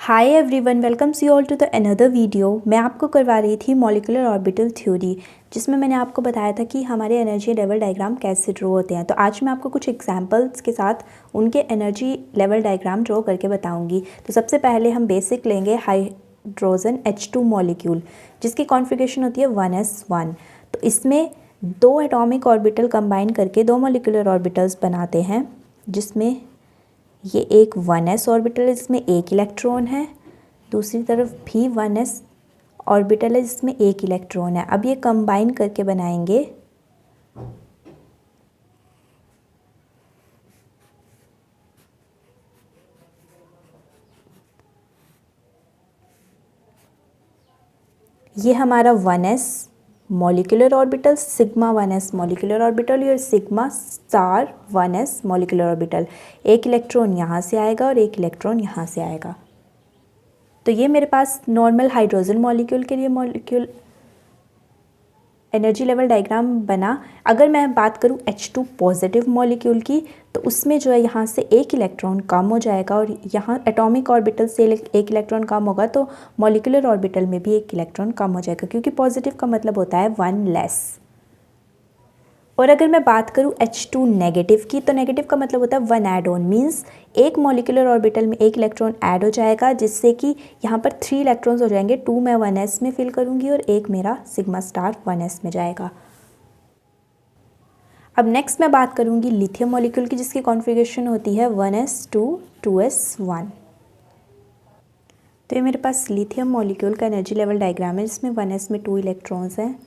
Hi everyone, welcomes you all to the another video. मैं आपको करवा रही थी मॉलिक्यूलर ऑर्बिटल थ्योरी, जिसमें मैंने आपको बताया था कि हमारे एनर्जी लेवल डायग्राम कैसे ड्रॉ होते हैं। तो आज मैं आपको कुछ एग्जांपल्स के साथ उनके एनर्जी लेवल डायग्राम ड्रॉ करके बताऊंगी। तो सबसे पहले हम बेसिक लेंगे हाइड्रोजन H2 मॉलिक्यूल, जिसकी कॉन्फ़िगरेशन होती है 1s1। तो इसमें दो एटॉमिक ऑर्बिटल कंबाइन करके दो मॉलिक्यूलर ऑर्बिटल्स बनाते हैं, जिसमें ये एक 1s ऑर्बिटल है जिसमें एक इलेक्ट्रॉन है, दूसरी तरफ भी 1s ऑर्बिटल है जिसमें एक इलेक्ट्रॉन है। अब ये कंबाइन करके बनाएंगे ये हमारा 1s molecular orbital, sigma 1s molecular orbital और sigma star 1s molecular orbital. एक इलेक्ट्रॉन यहाँ से आएगा और एक इलेक्ट्रॉन यहाँ से आएगा। तो ये मेरे पास नॉर्मल हाइड्रोजन मॉलिक्यूल के लिए मॉलिक्यूल एनर्जी लेवल डायग्राम बना। अगर मैं बात करूँ H2 पॉजिटिव मॉलिक्यूल की, तो उसमें जो है यहाँ से एक इलेक्ट्रॉन कम हो जाएगा और यहाँ एटॉमिक ऑर्बिटल से एक इलेक्ट्रॉन कम होगा, तो मॉलिक्यूलर ऑर्बिटल में भी एक इलेक्ट्रॉन कम हो जाएगा, क्योंकि पॉजिटिव का मतलब होता है 1 लेस। और अगर मैं बात करूँ H2 नेगेटिव की, तो नेगेटिव का मतलब होता है 1 ऐड ऑन, मीन्स एक मॉलिक्यूलर ऑर्बिटल में एक इलेक्ट्रॉन ऐड हो जाएगा, जिससे कि यहाँ पर 3 इलेक्ट्रॉन्स हो जाएंगे। 2 मैं 1s में फिल करूँगी और एक मेरा सिग्मा स्टार 1s में जाएगा। अब नेक्स्ट मैं बात करूँगी लिथियम मॉलिक्यूल की, जिसकी कॉन्फ़िगरेशन होती है 1s2 2s1। तो ये मेरे पास लिथियम मॉलिक्यूल का एनर्जी लेवल डायग्राम है, जिसमें 1s में 2 इलेक्ट्रॉन्स हैं,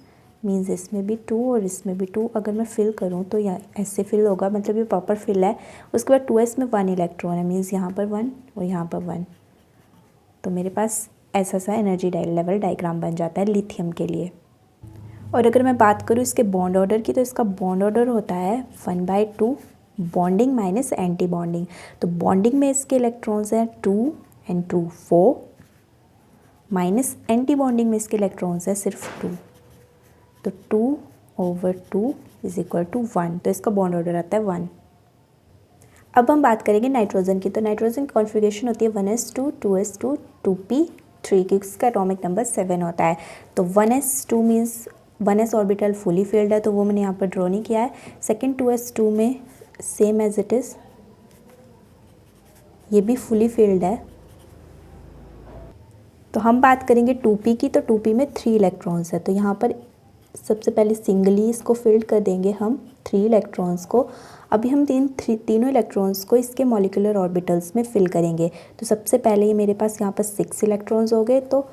मीन्स इसमें भी 2 और इसमें भी 2। अगर मैं फिल करूँ तो यहाँ ऐसे फिल होगा, मतलब ये प्रॉपर फिल है। उसके बाद 2s में 1 इलेक्ट्रॉन है, मीन्स यहाँ पर 1 और यहाँ पर 1। तो मेरे पास ऐसा सा एनर्जी लेवल डायग्राम बन जाता है लिथियम के लिए। और अगर मैं बात करूँ इसके बॉन्ड ऑर्डर की, तो इसका बॉन्ड ऑर्डर होता है 1/2 बॉन्डिंग माइनस एंटी बॉन्डिंग। तो बॉन्डिंग में इसके इलेक्ट्रॉन्स हैं 2 and 2 4, माइनस एंटी बॉन्डिंग में इसके इलेक्ट्रॉन्स हैं सिर्फ 2। तो 2/2 इज इक्वल टू 1। तो इसका बॉन्ड ऑर्डर आता है 1। अब हम बात करेंगे नाइट्रोजन की। तो नाइट्रोजन की कॉन्फ़िगरेशन होती है 1s2 2s2 2p3, क्योंकि इसका एटॉमिक नंबर 7 होता है। तो 1s2 means 1s orbital fully filled है, तो वो मैंने यहाँ पर ड्रॉ नहीं किया है। सेकेंड 2s2 में सेम एज इट इज़, ये भी फुली फिल्ड है। तो हम बात करेंगे 2p की। तो 2p में 3 इलेक्ट्रॉन्स है, तो यहाँ पर सबसे पहले सिंगली इसको फिल्ड कर देंगे हम 3 इलेक्ट्रॉन्स को। अभी हम तीनों इलेक्ट्रॉन्स को इसके मॉलिक्यूलर ऑर्बिटल्स में फिल करेंगे। तो सबसे पहले ये मेरे पास यहाँ पर 6 इलेक्ट्रॉन्स हो गए, तो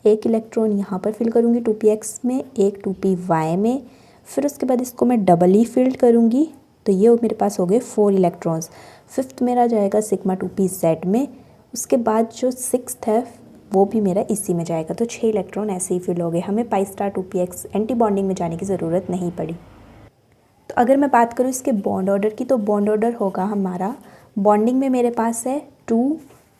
एक इलेक्ट्रॉन यहाँ पर फिल करूँगी 2px में, एक 2py में। फिर उसके बाद इसको मैं डबली फिल्ड करूँगी, तो ये मेरे पास हो गए 4 इलेक्ट्रॉन्स। फिफ्थ मेरा जाएगा सिग्मा 2pz में। उसके बाद जो 6th है वो भी मेरा इसी में जाएगा। तो 6 इलेक्ट्रॉन ऐसे ही फिल हो गए, हमें pi star 2px anti bonding में जाने की ज़रूरत नहीं पड़ी। तो अगर मैं बात करूँ इसके बॉन्ड ऑर्डर की, तो बॉन्ड ऑर्डर होगा हमारा, बॉन्डिंग में मेरे पास है 2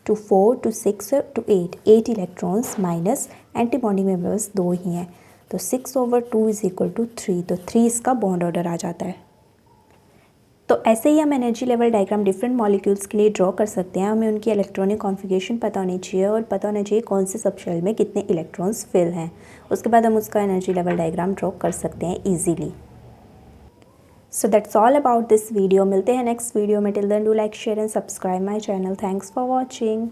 to 4 to 6 to 8 electrons, minus anti bonding में मेरे पास 2 ही हैं। तो 6/2 इज इक्वल टू 3। तो 3 इसका बॉन्ड ऑर्डर आ जाता है। तो ऐसे ही हम energy level diagram different molecules के लिए ड्रॉ कर सकते हैं। हमें उनकी इलेक्ट्रॉनिक कॉन्फ़िगरेशन पता होनी चाहिए और पता होना चाहिए कौन से सबशेल में कितने इलेक्ट्रॉन्स फिल हैं। उसके बाद हम उसका एनर्जी लेवल डायग्राम ड्रॉ कर सकते हैं easily. So that's all about this video. मिलते हैं नेक्स्ट वीडियो में। Till then do like share and subscribe my channel. Thanks for watching.